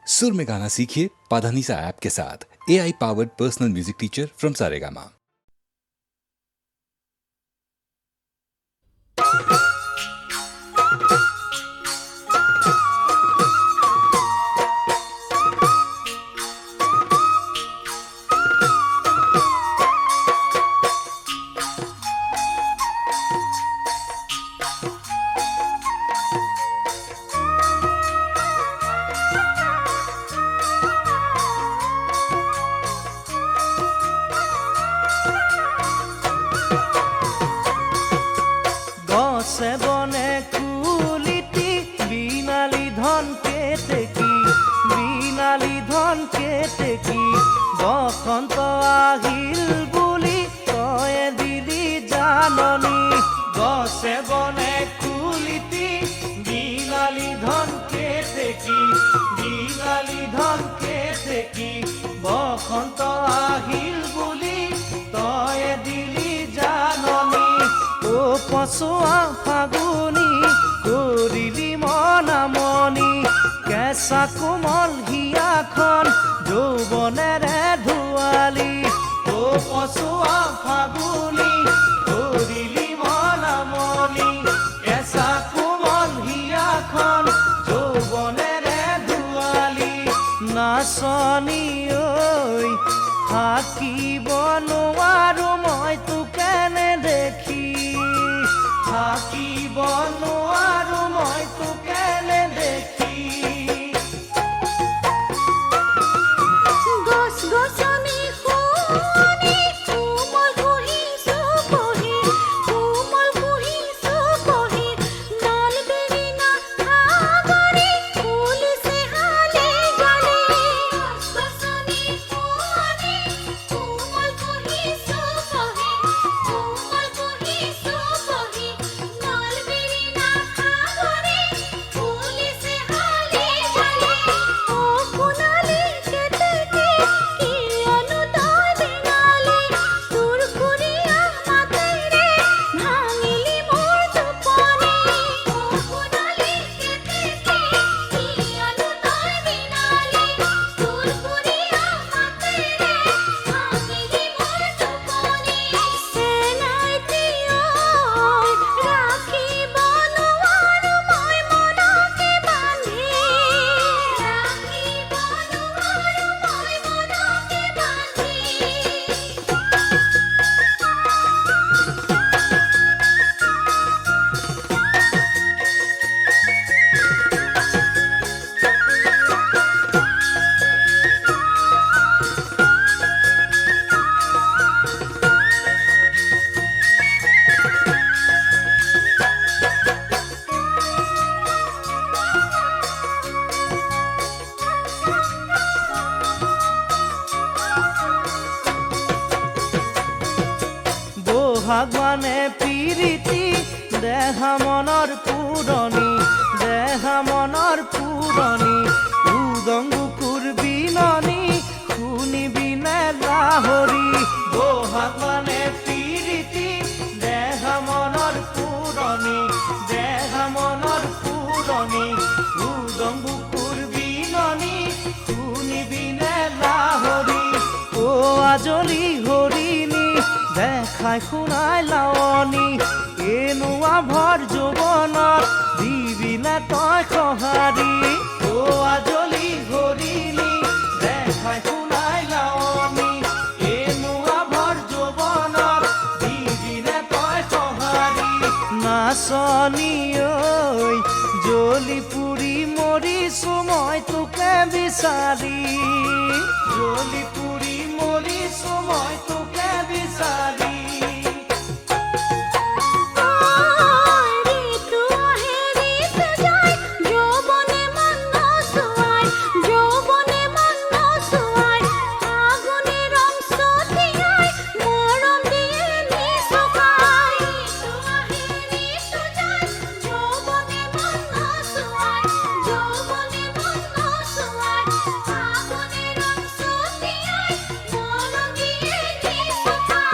सुर में गाना सीखिए पाधानीसा ऐप के साथ। AI powered personal music teacher from Saregama. গছে বনে কুলিটি বিনালি ধন কেতেকি বিনালি ধন কেতেকি বসন্ত আহিল বুলি তয়ে দিলি জাননী গছে বনে কুলিটি বিনালি ধন কেতেকি বিনালি ধন কেতেকি বসন্ত আহিল বুলি তয়ে দিলি জাননী ও পচোৱা ফাগুনি কৰিলি মনামনি কেঁচা কোমল হিয়াখন যৌৱনেৰে ধুৱালি ও পচোৱা ফাগুনি কৰিলি মনামনি কেঁচা কোমল হিয়াখন যৌৱনেৰে ধুৱালি নাচনি ঐ থাকিব নোৱাৰো মই তোকে নেদেখি থাকিব নোৱাৰো মই তোকে নেদেখি গছ গছনি শুনি কোমল কুহিছো বহি কোমল কুহিছো বহি নল বেৰিনা সাগৰি পুলিচে হালে গালে গছ গছনি শুনি কোমল কুহিছো বহি কোমল কুহিছো বহি নল বেৰিনা সাগৰি পুলিচে হালে গালে ও সোণালী কেতেকী কিয়নো তই বেঙালী তোৰ কুৰিয়া মাতেৰে ভাঙিলি মোৰ টোপনি ও সোণালী কেতেকী কিয়নো তই বেঙালী তোৰ কুৰিয়া মাতেৰে ভাঙিলি মোৰ টোপনি চেনাইতি ঐ ৰাখিব নোৱাৰো মই মনকে বান্ধি ৰাখিব নোৱাৰো মই মনকে বান্ধি বহাগ মানে পিৰিতি দেহা মনৰ পুৰণি দেহা মনৰ পুৰণি উদংগুকুৰ বিননি শুনিবি নে লাহৰি বহাগ মানে পিৰিতি দেহা মনৰ পুৰণি দেহা মনৰ পুৰণি উদংগুকুৰ বিননি শুনিবি নে লাহৰি ও আজলি হৰিণী দেখাই শুনাই লাৱনি এনেকুৱা ভৰ যৌৱনত দিবিনে তই সঁহাৰি ও আজলি হৰিণী দেখাই শুনাই লাৱনি এনেকুৱা ভৰ যৌৱনত দিবিনে তই সঁহাৰি নাচনি ঐ জ্বলি পুৰি মৰিছো মই তোকে বিচাৰি জ্বলি পুৰি মৰিছো মই তোকে বিচাৰি ঋতু আহে ঋতু যায় যৌৱনে মন নচুৱাই যৌৱনে মন নচুৱাই ফাগুনে ৰং ছটিয়াই মৰম দিয়ে নিচুকাই ঋতু আহে ঋতু যায় যৌৱনে মন নচুৱাই যৌৱনে মন নচুৱাই ফাগুনে ৰং ছটিয়াই মৰম দিয়ে নিচুকাই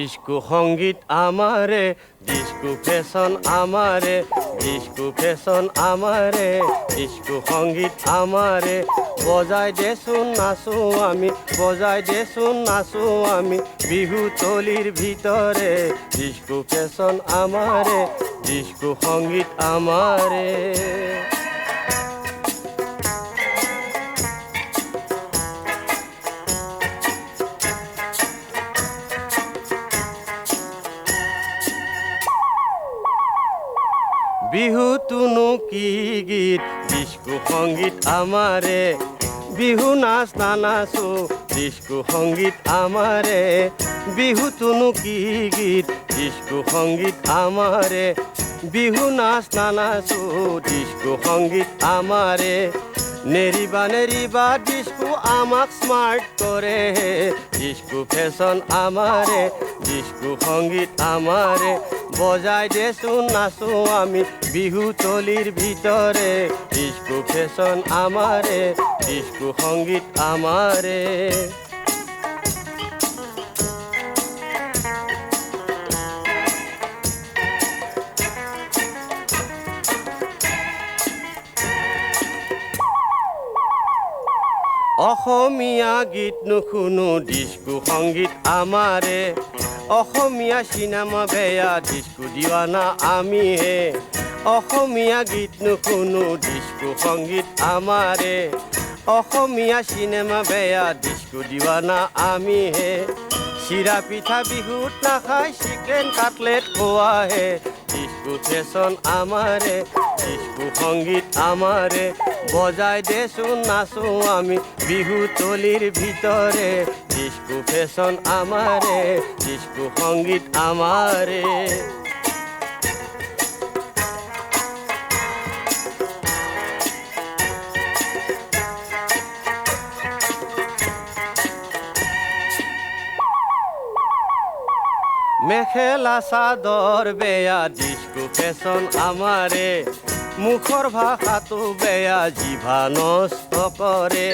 ডিস্কো সংগীত আমাৰে ডিস্কো ফেশ্বন আমাৰে ডিস্কো ফেশ্বন আমাৰে ডিস্কো সংগীত আমাৰে বজাই দেচোন নাচো আমি বজাই দেচোন নাচো আমি বিহু তলিৰ ভিতৰে ডিস্কো ফেশ্বন আমাৰে ডিস্কো সংগীত আমাৰে বিহুটোনো কি গীত ডিস্কো সংগীত আমাৰে বিহু নাচ নানাচো ডিস্কো সংগীত আমাৰে বিহুটোনো কি গীত ডিস্কো সংগীত আমাৰে বিহু নাচ নানাচো ডিস্কো সংগীত আমাৰে নেৰিবা নেৰিবা ডিস্কো আমাক স্মাৰ্ট কৰে ডিস্কো ফেশ্বন আমাৰে ডিস্কো সংগীত আমাৰে বজাই দেচোন নাচো আমি বিহু তলিৰ ভিতৰে ডিস্কো ফেশ্বন আমাৰে ডিস্কো সংগীত আমাৰে অসমীয়া গীত নুশুনো ডিস্কো সংগীত আমাৰে অসমীয়া চিনেমা বেয়া ডিস্কো দিৱানা আমিহে অসমীয়া গীত নুশুনো ডিস্কো সংগীত আমাৰে অসমীয়া চিনেমা বেয়া ডিস্কো দিৱানা আমিহে চিৰা পিঠা বিহুত নাখায় চিকেন কাটলেট খোৱাহে ডিস্কো ফেশ্বন আমাৰে ডিস্কো সংগীত আমাৰে বজাই দেচোন নাচো আমি বিহু তলিৰ ভিতৰে ডিস্কো ফেশ্বন আমাৰে ডিস্কো সংগীত আমাৰে মেখেলা চাদৰ বেয়া ডিস্কো ফেশ্বন আমাৰে মুখৰ ভাষাটো বেয়া জিভা নষ্ট কৰে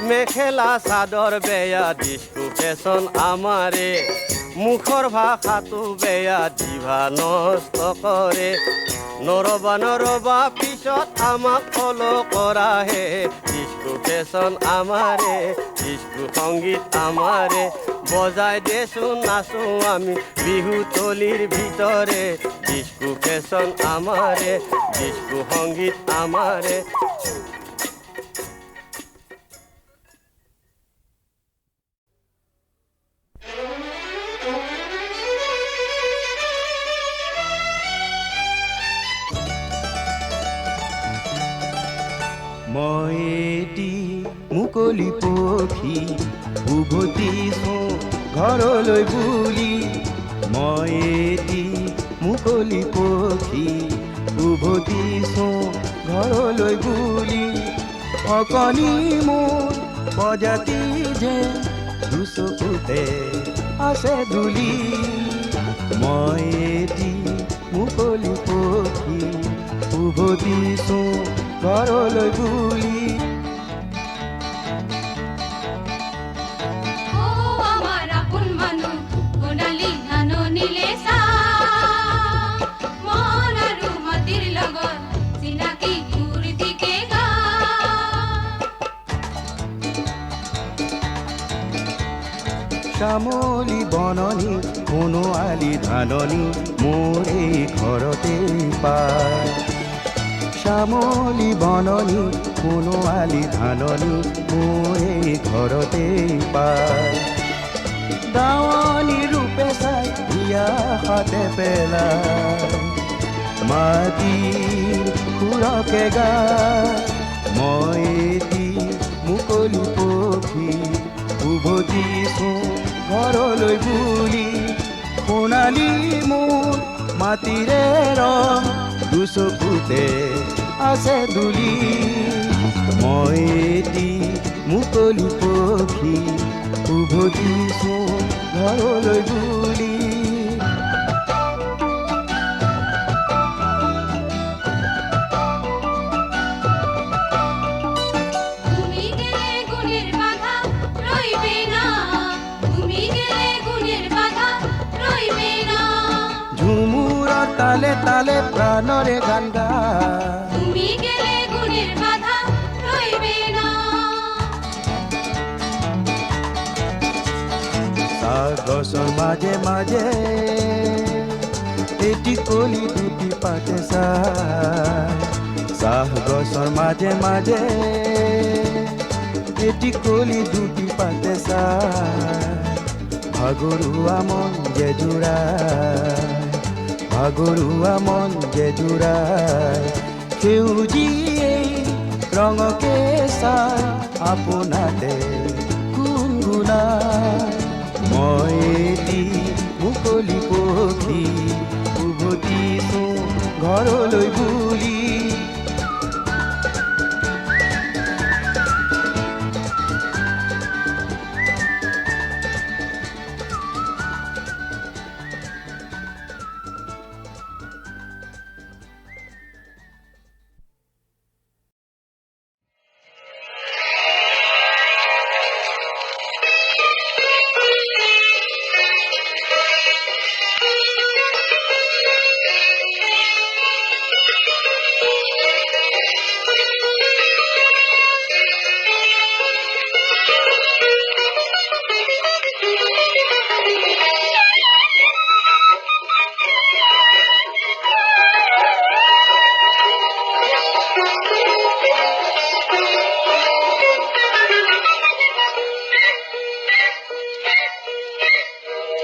মেখেলা চাদৰ বেয়া ডিস্কো ফেশ্বন আমাৰে মুখৰ ভাষাটো বেয়া জিভা নষ্ট কৰে নৰবা নৰবা পিছত আমাক ফলো কৰাহে ডিস্কো ফেশ্বন আমাৰে ডিস্কো সংগীত আমাৰে বজাই দেচোন নাচো আমি বিহু তলিৰ ভিতৰে ডিস্কো ফেশ্বন আমাৰে ডিস্কো সংগীত আমাৰে মই এটি মুকলি পক্ষী উভতিছো ঘৰলৈ বুলি মই এটি মুকলি পক্ষী উভতিছো ঘৰলৈ বুলি অকণি মোৰ প্ৰজাতি যে দুচকুতে আছে ধূলি মই এটি মুকলি পক্ষী উভতিছো ঘৰলৈ বুলি আমাৰ আপোন মানুহ সোণালী ধানো নীলে চা মন আৰু মাটিৰ লগত চিনাকি ফূৰ্তিকে গা শ্যামলী বননি সোণোৱালী ধাননি মোৰ এই ঘৰতে পায় শ্যামলী বননি সোণোৱালী ধাননি মোৰ এই ঘৰতে পায় দাৱনী ৰূপে চাই বিয়া হাতে পেলাই মাটিৰ সুৰকে গায় মই এটি মুকলি পক্ষী উভতিছো ঘৰলৈ বুলি সোণালী মোৰ মাটিৰে ৰং দুচকুতে আছে ধূলি মই এটি মুকলি পক্ষী উভতিছো ঘৰলৈ বুলি তুমি গেলে গুণের বাধা রইবে না তুমি গেলে গুণের বাধা তালে তালে প্রাণরে গান গায় তুমি গেলে গুণের বাধা রইবে না। সাগসর মাঝে মাঝে এটি কলি দুটি পাতে সাগসর মাঝে মাঝে এটি কলি দুটি পাতে ভাগৰুৱা মন যে জোড়ায় ভাগৰুৱা মন যে জোড়ায় সেউজীয়ে ৰঙকে চাই আপোনাতে গুণগুণায় মই এটি মুকলি পক্ষী উভতিছো ঘৰলৈ বুলি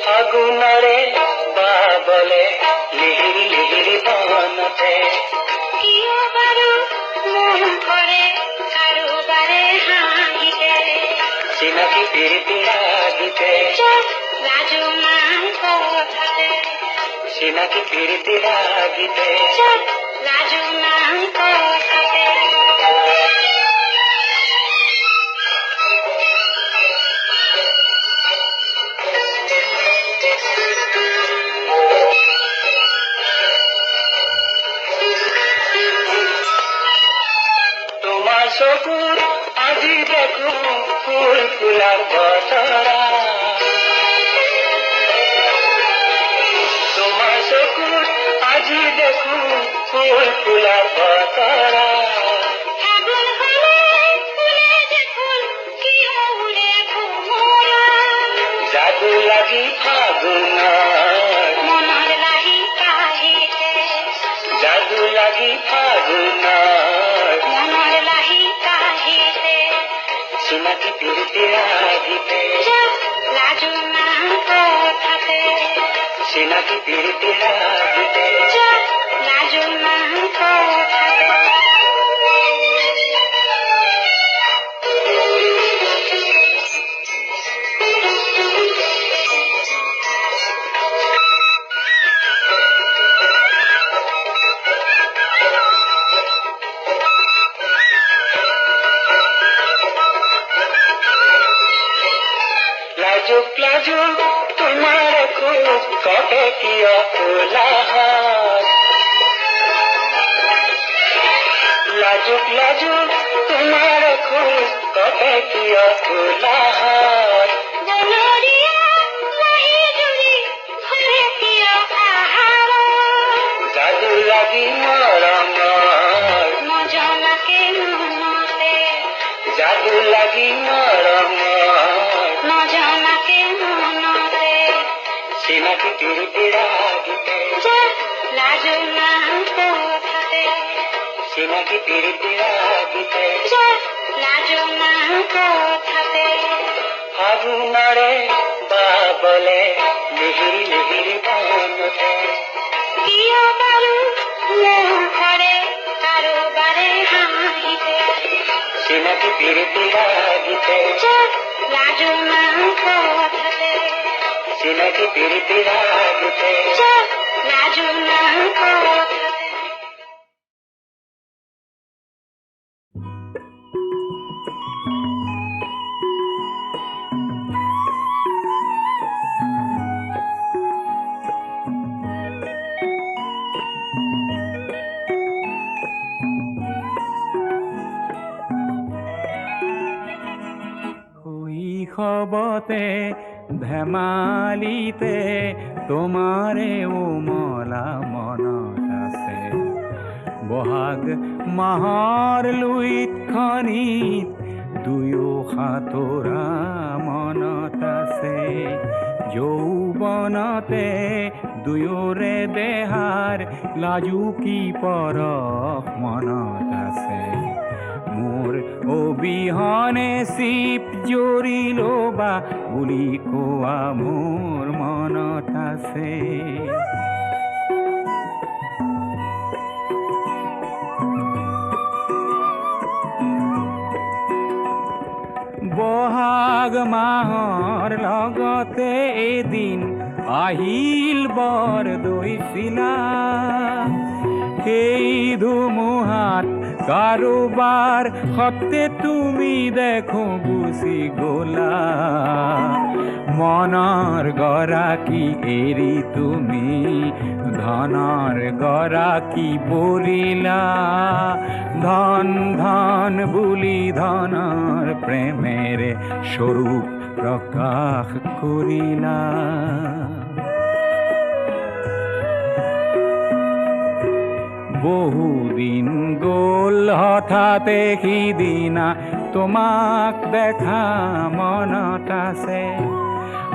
ফাগুনৰে বাবলে লিহিৰি লিহিৰি বনতে কিয় বাৰু মন কৰে কাৰোবাৰে হাঁহিতে চিনাকি প্ৰীতি লাগিতে লাজু মান কথাতে চিনাকি প্ৰীতি লাগিতে লাজু মান কথাতে তোমাৰ চকুৰ আজি দেখো ফুল ফুলাৰ বতৰা তোমাৰ চকুৰ আজি দেখো ফুল ফুলাৰ বতৰা ফাগুন হলে ফুলে যে ফুল কিয় উৰে ভোমৰা যাদু লাগি ফাগুনৰ মনৰ লাহি কাহিতে যাদু লাগি ফাগুনৰ মনৰ লাহি কাহিতে চিনাকি প্ৰীতি লাগিতে লাজু মান কথাতে চিনাকি প্ৰীতি লাগিতে লাজু মান কথাতে লাজুক লাজুক তোমাৰ খুব কটে কিয় কোলাহল লাজুক লাজুক তোমাৰ খুব কটে কিয় কোলাহল বনৰীয়া লাহি জুৰি ঘৰে কিয় আহাৰ যাদু লাগি মৰমৰ নজনাকে মনতে যাদু লাগি মৰমৰ নজনাকে মনতে চিনাকি প্ৰীতি লাগিতে লাজু মান কথাতে চিনাকি প্ৰীতি লাগিতে লাজু মান কথাতে ফাগুনৰে বাবলে লিহিৰি লিহিৰি বনতে কিয় বাৰু মন কৰে কাৰোবাৰে হাঁহিতে চিনাকি প্ৰীতি লাগিতে লাজু মান কথাতে চিনাকি প্ৰীতি লাগিতে লাজু মান কথাতে শৈশৱতে ধেমালিতে তোমাৰে উমলা মনত বহাগ মাহৰ লুইত খনিত দুয়ো সাঁতোৰা মনত আছে যৌৱনতে দুয়োৰে দেহাৰ লাজুকী পৰশ মনত আছে মোৰ অবিহনে চিপ জৰিল বা বুলি কোৱা মোৰ মনত আছে বহাগ মাহৰ লগতে এদিন আহিল বৰ দৈছিলা সেই ধুমুহাত কাৰোবাৰ সতে তুমি দেখো গুচি গলা মনৰ গৰাকী এৰি তুমি ধনৰ গৰাকী বৰিলা ধন ধন বুলি ধনৰ প্ৰেমেৰে স্বৰূপ প্ৰকাশ কৰিলা বহুদিন গ'ল হঠাতে সিদিনা তোমাক দেখা মনত আছে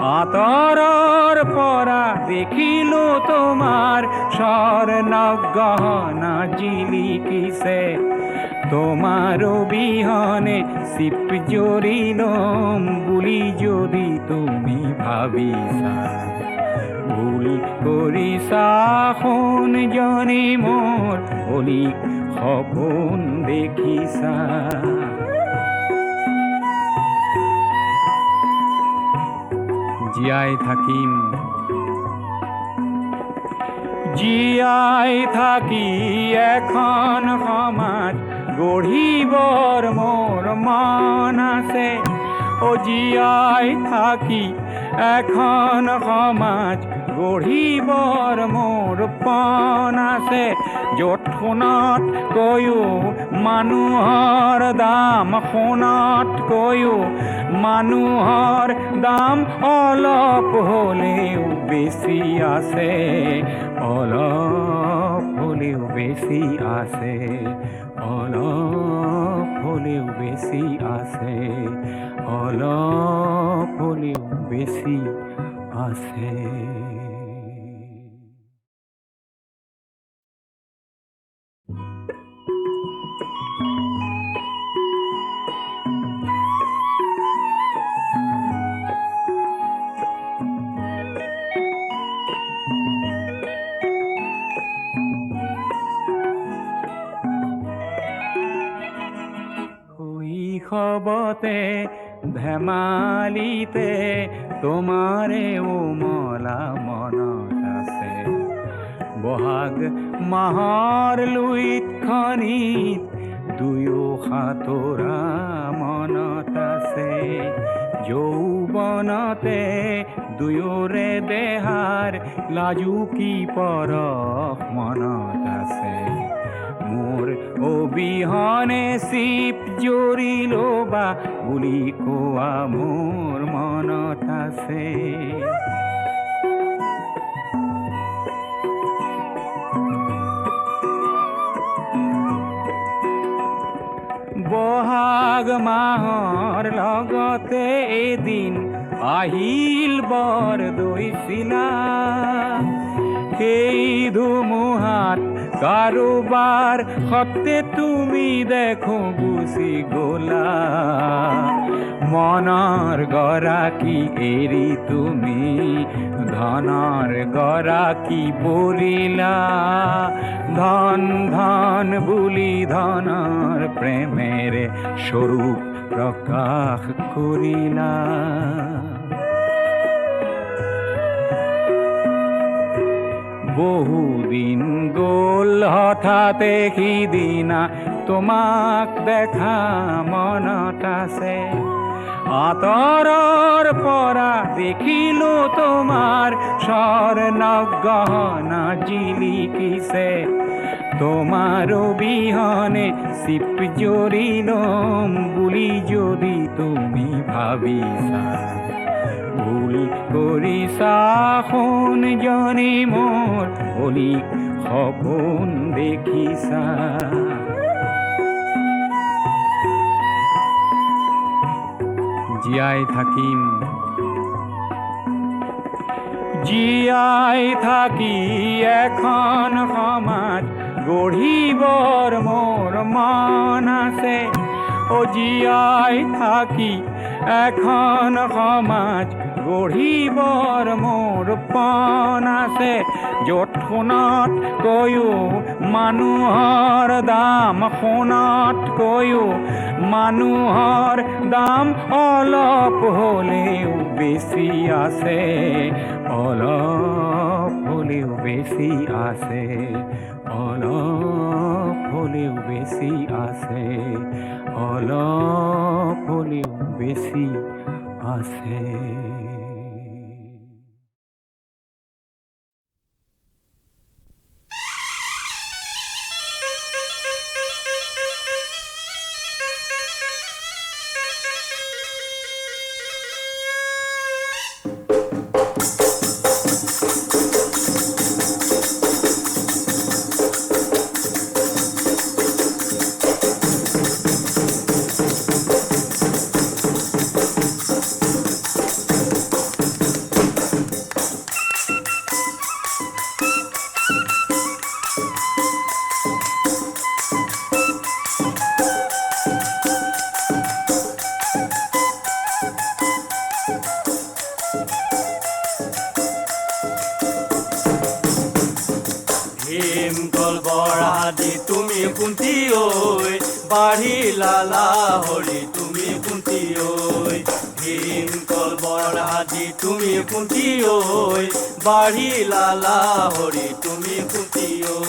আঁতৰৰ পৰা দেখিলো তোমাৰ স্বৰ্ণ গহনা জিলিকিছে তোমাৰ অবিহনে চিপ জৰিলম বুলি যদি তুমি ভাবিছা ভুল কৰিছা সোণজনী মোৰ অলিক সপোন দেখিছা জীয়াই থাকিম জীয়াই থাকি এখন সমাজ গঢ়িবৰ মোৰ মন আছে জীয়াই থাকি এখন সমাজ গঢ়িবৰ মোৰ পণ আছে য'ত সোণতকৈও মানুহৰ দাম সোণতকৈও মানুহৰ দাম অলপ হ'লেও বেছি আছে অলপ হ'লেও বেছি আছে অলপ হ'লেও বেছি আছে অলপ হ'লেও বেছি আছে শৈশৱতে ধেমালিতে তোমাৰে উমলা মনত আছে বহাগ মাহৰ লুইত খনিত দুয়ো সাঁতোৰা মনত আছে যৌৱনতে দুয়োৰে দেহাৰ লাজুকী পৰশ মনত আছে মোৰ অবিহনে চিপ জৰিল বা বুলি কোৱা মোৰ মনত আছে বহাগ মাহৰ লগতে এদিন আহিল বৰ দৈছিলা সেই ধুমুহাত কাৰোবাৰ সতে তুমি দেখো গুচি গলা মনৰ গৰাকী এৰি তুমি ধনৰ গৰাকী বৰিলা ধন ধন বুলি ধনৰ প্ৰেমেৰে স্বৰূপ প্ৰকাশ কৰিলা বহুদিন গ'ল হঠাতে সিদিনা তোমাক দেখা মনত আছে আঁতৰৰ পৰা দেখিলো তোমাৰ স্বৰ্ণ গহনা জিলিকিছে তোমাৰ অবিহনে চিপ জৰিলম বুলি যদি তুমি ভাবিছা ভুল কৰিছা সোণজনী মোৰ অলিক সপোন দেখিছা জীয়াই থাকিম জীয়াই থাকি এখন সমাজ গঢ়িবৰ মোৰ মন আছে জীয়াই থাকি এখন সমাজ গঢ়িবৰ মোৰ পণ আছে য'ত সোণতকৈও মানুহৰ দাম সোণতকৈও মানুহৰ দাম অলপ হ'লেও বেছি আছে অলপ হ'লেও বেছি আছে অলপ হ'লেও বেছি আছে অলপ হ'লেও বেছি আছে তুমি কুন্তি ঐ বাঢ়িলা লাহৰি তুমি কুন্তি ঐ ভীমকল বৰাদি তুমি কুন্তি ঐ বাঢ়িলা লাহৰি তুমি কুন্তি ঐ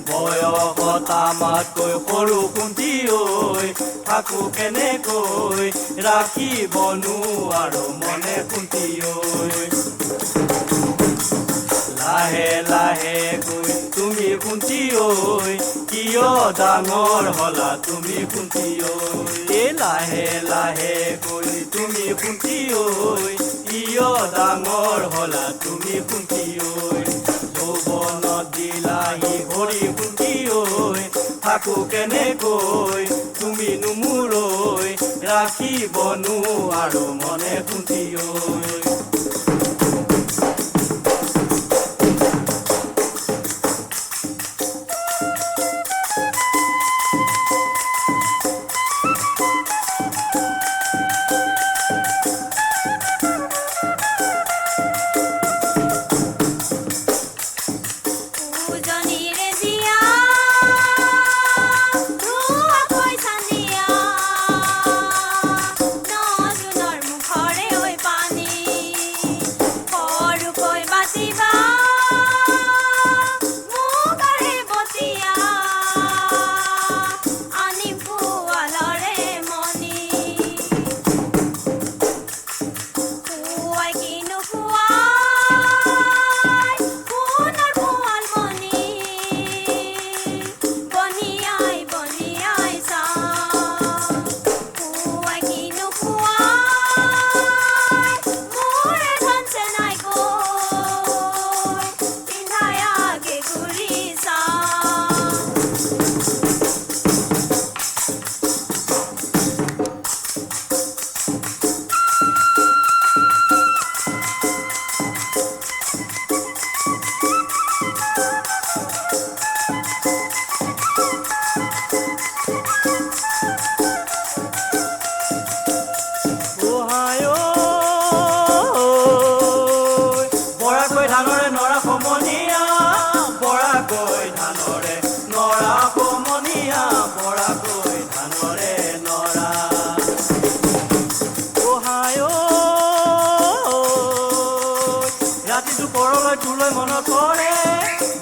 বয়সত আমাতকৈ সৰু কুন্তি ঐ থাকো কেনেকৈ ৰাখিবনো আৰু মনে কুন্তি ঐ লাহে লাহে গৈ তুমি কুন্তি ঐ কিয় ডাঙৰ হলা তুমি কুন্তি ঐ লাহে লাহে গৈ তুমি কুন্তি ঐ কিয় ডাঙৰ হলা তুমি কুন্তি ঐ যৌৱনত দিলাহি ভৰি কুন্তি ঐ থাকো কেনেকৈ তুমি নুমুৰ ৰাখিবনো আৰু মনে কুন্তি ঐ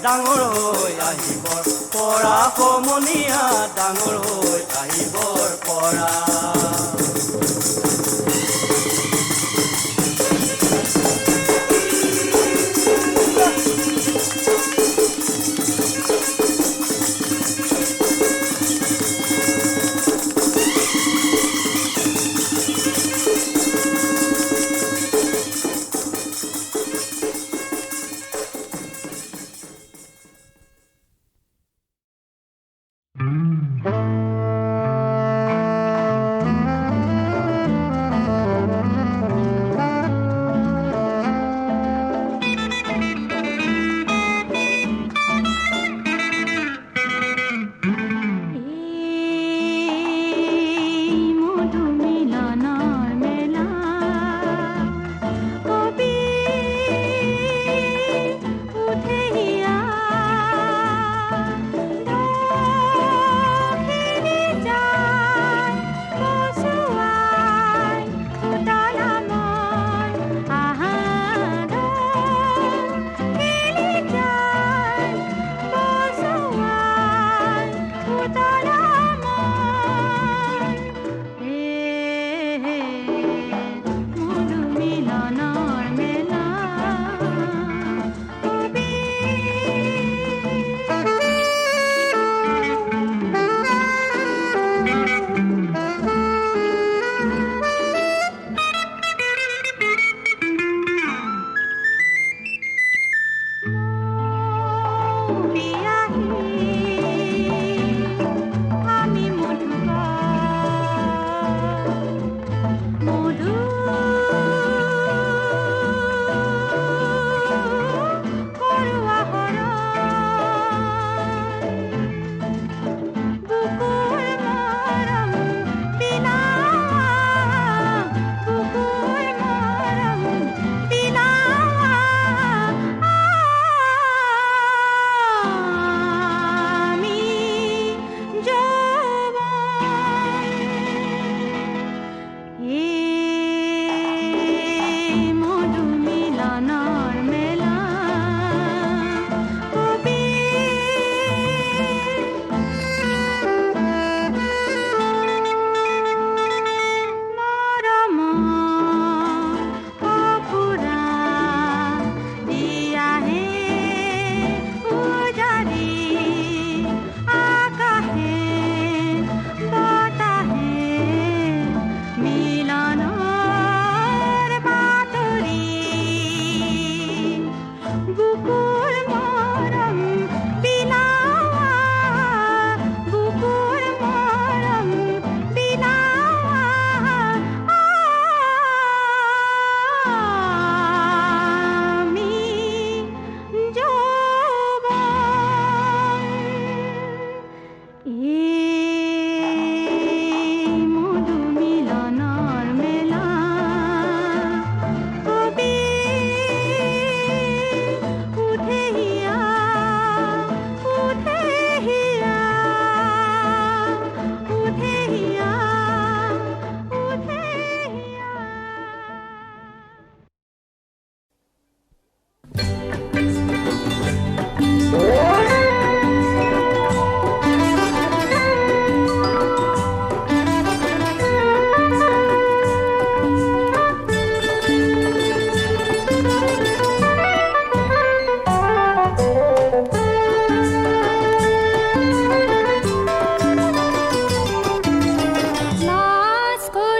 ডাঙৰ হৈ আহিবৰ পৰা সমনীয়া ডাঙৰ হৈ আহিবৰ পৰা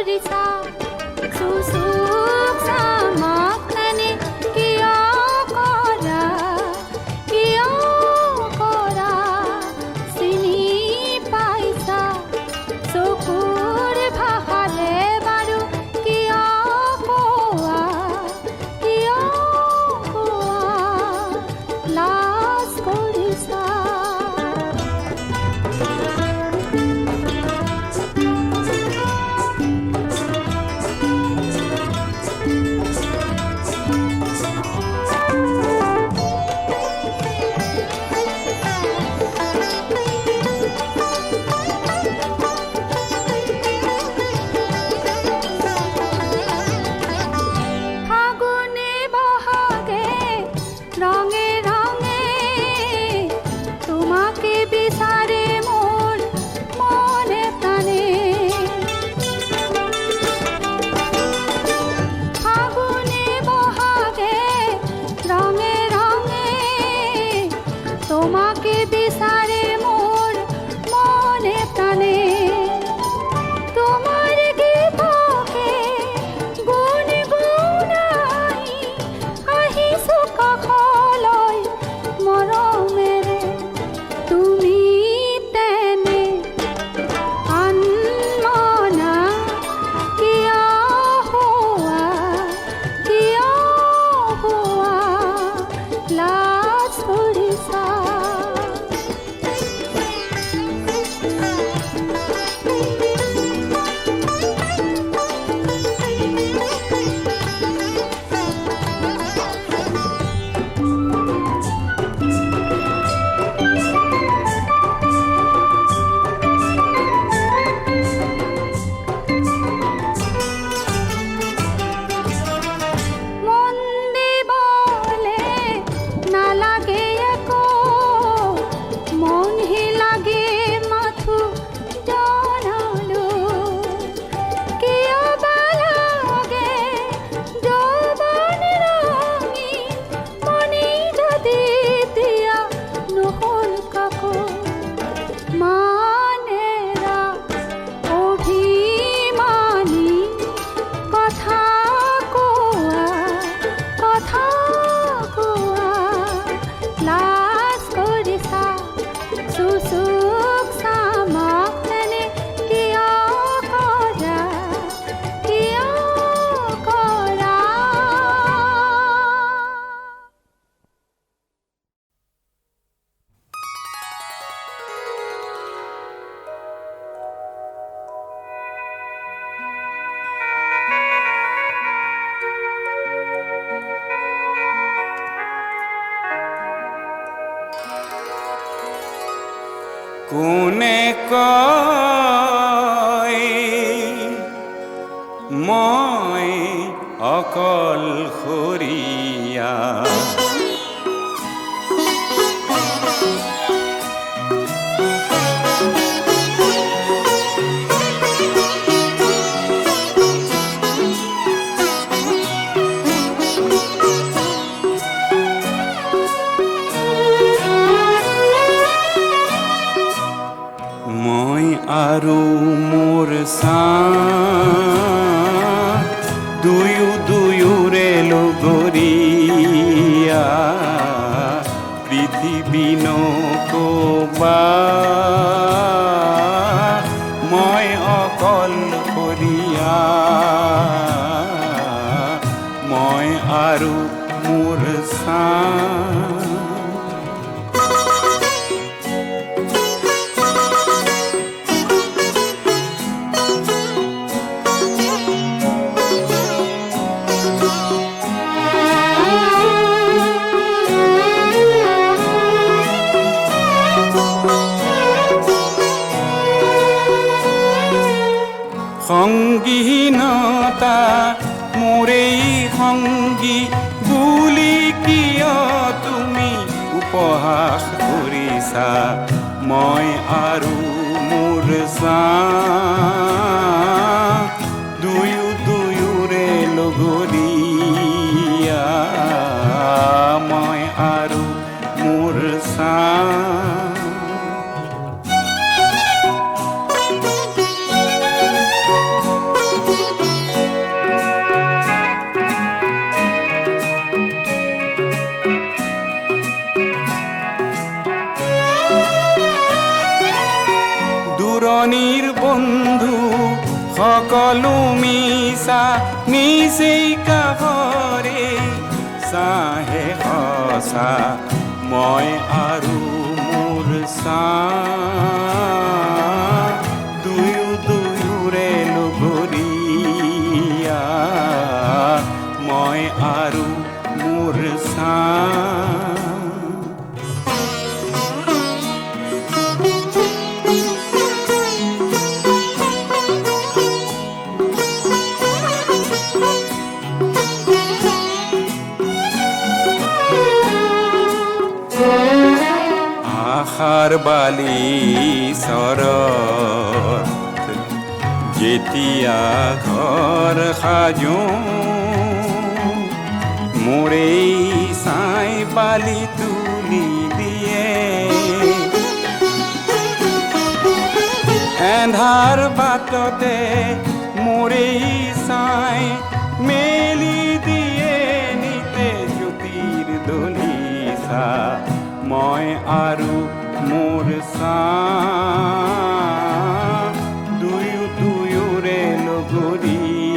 কৰিছা চুচুক চামাক তেনে কিয় কৰা চিনি পাইছা চকুৰ ভাষালে বাৰু কিয় কোৱা লাজ কৰিছা ফাগুনে বহাগে রঙে রঙে তোমাকে বিচারে মোর মনে প্রাণে ফাগুনে বহাগে রঙে রঙে তোমাকে বিচারে মোর মনে প্রাণে তোমার গীতকে গুণ গুণাই আহিছো কাষলৈ মৰমেৰে তুমি তেনে আনমনা কিয় হোৱা লাজ কৰিছা মন দিবলে নালাগে একো মনহি লাগে মাথো জনালো কিয় বা লাগে যৌৱন ৰঙীন মনি যদি দিয়া নহ'ল কাকো মানেৰা অভিমানী কথা কোৱা লাজ কৰিছা চুচুক চামাক তেনে কিয় কৰা কোনে কয় মই অকলশৰীয়া মই আৰু মোৰ দুয়োৰে লগৰীয়া পৃথিৱী নকবা মই অকলশৰীয়া মই আৰু মোৰ সংগীনতা মোৰেই সংগী বুলি কিয় তুমি উপহাস কৰিছা মই আৰু মোৰ দুয়োৰে লগৰীয়া মই আৰু মোৰ সকলো মিছা নিচেই কাষৰে চাহে সঁচা মই আৰু মোৰ দুয়ো দুয়োৰে লগৰীয়া মই আৰু মোৰ আশাৰ বালি চৰত যেতিয়া ঘৰ সাজো মোৰেই চাই পালি তুলি দিয়ে এন্ধাৰ বাটতে মোৰেই চাই মেলি দিয়ে নিতে জ্যোতিৰ দলিচা মই আৰু মোৰ দুয়ো দুয়োৰে লগৰীয়া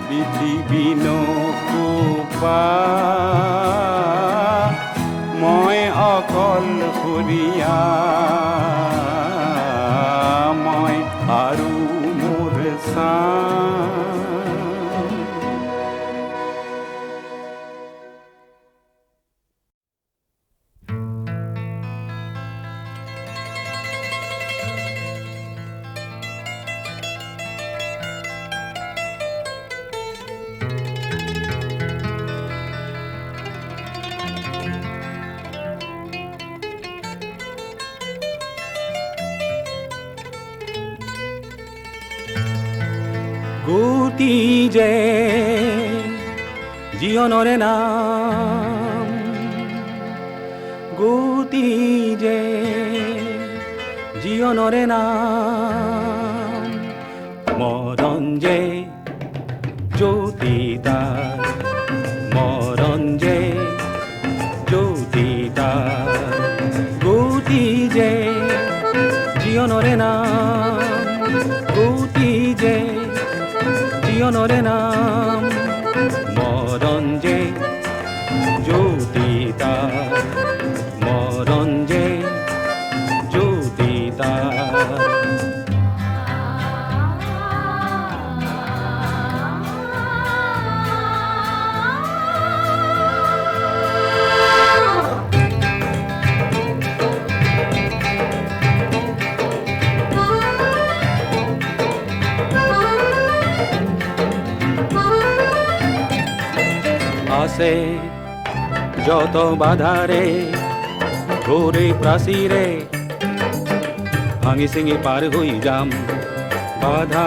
পৃথিৱী নকোপা মই অকলশৰীয়া মই আৰু মোৰ গতি যে জীৱনৰে নাম গতি যে জীৱনৰে নাম মৰণ যে জ্যোতি তাৰ মৰণ যে জ্যোতি তাৰ গতি যে জীৱনৰে নাম গতি যে জীৱনৰে নাম মৰণ যে জ্যোতি তাৰ মৰণ যে জ্যোতি তাৰ আছে যত বাধাৰে ঘোৰে প্ৰাচীৰে ভাঙি চিঙি পাৰ হৈ যাম বাধা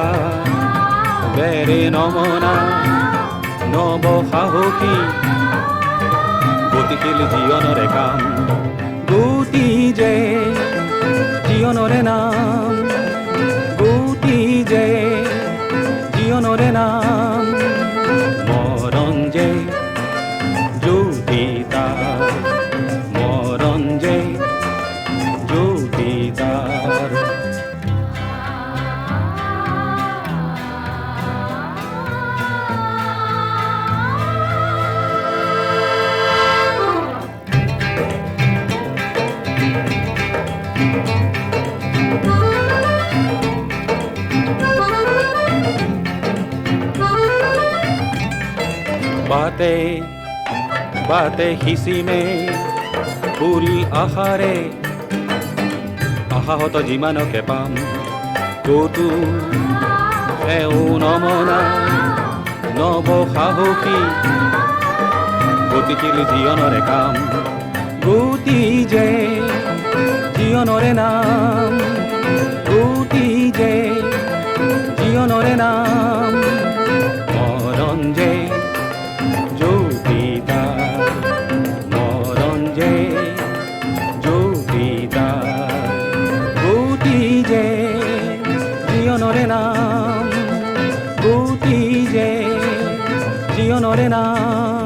বেৰে নমনা নব সাহসী গতিশীল জীৱনৰে কাম গতি যে জীৱনৰে নাম গতি যে জীৱনৰে নাম মৰণ যে জ্যোতি তাৰ মৰণ যে জ্যোতি তাৰ বাতে বাতে সিঁচিমে ফুল আশাৰে আশাহত যিমানকে পাম ক'তো এও নমনা নব সাহসী গতিশীল জীৱনৰে কাম গতি যে জীৱনৰে নাম গতি যে জীৱনৰে নাম মৰণ যে জ্যোতি তাৰ মৰণ যে জ্যোতি তাৰ গতি যে জীৱনৰে নাম গতি যে জীৱনৰে নাম